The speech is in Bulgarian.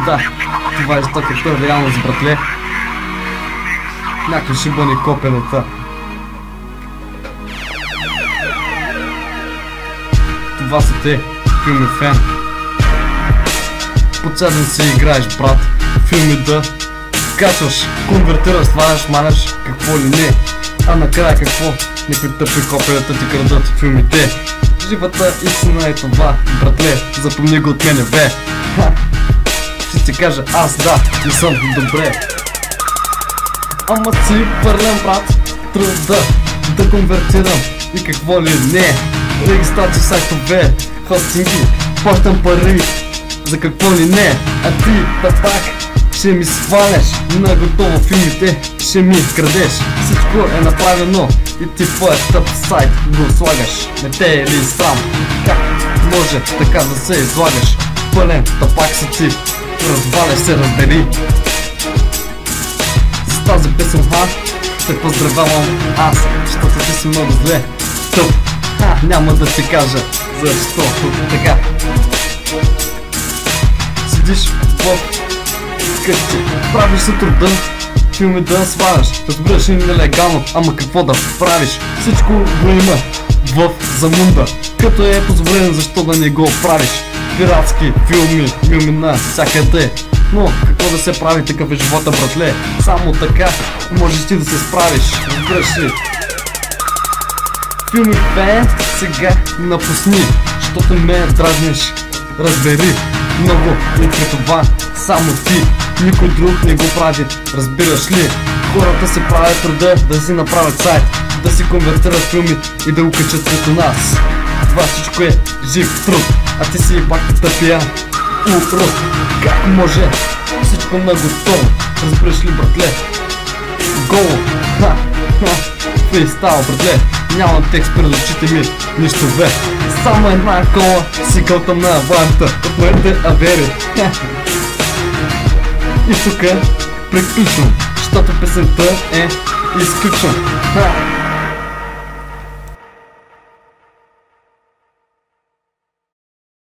Да, това е стоката реалност, братле. Някакви шибани копенета. Това са те, филми фен. Подседен си играеш, брат. Филми да качваш, конвертираш, сваляш, маняш, какво ли не. А накрая какво? Някой тъпи копенета ти крадат филмите. Живата истина е това, братле. Запомни го от мене, бе. Ще ти кажа аз, да, не съм добре. Ама си пърлен, брат. Труда да конвертирам и какво ли не. Регистрация сайтове, хостинги, плащам пари за какво ли не. А ти, пак, ще ми сваляш на готово филмите, ще ми крадеш. Всичко е направено и ти твоя тъп сайт го слагаш. Не те е ли срам? Как може така да се излагаш? Пълен тъпак си ти, разваляш се, разбери. С тази песен, те поздравявам аз, защото ти си много зле. Тъп, няма да ти кажа защо така. Седиш в къщи, правиш се труда, филми да сваляш, разбираш и нелегално, ама какво да правиш? Всичко го има в замунда, като е позволено, защо да не го правиш? Пиратски филми, на всякъде. Но какво да се прави, такъв е живота, братле. Само така можеш ти да се справиш, разбираш ли? Филми фен, сега напусни, защото ме дразниш, разбери. Много и при това само ти, никой друг не го прави, разбираш ли? Хората се правят труда да си направят сайт, да си конвертират филми и да го качат като нас. Това всичко е жив труд, а ти си пак тъпия урод. Как може? Всичко на готово, разбираш ли, братле? Голо, фристайл, братле. Нямам текст пред очите ми, нищо бе. Само една кола си кълтам на аварията от моите авери. И тук приключвам, защото песента е изключвам.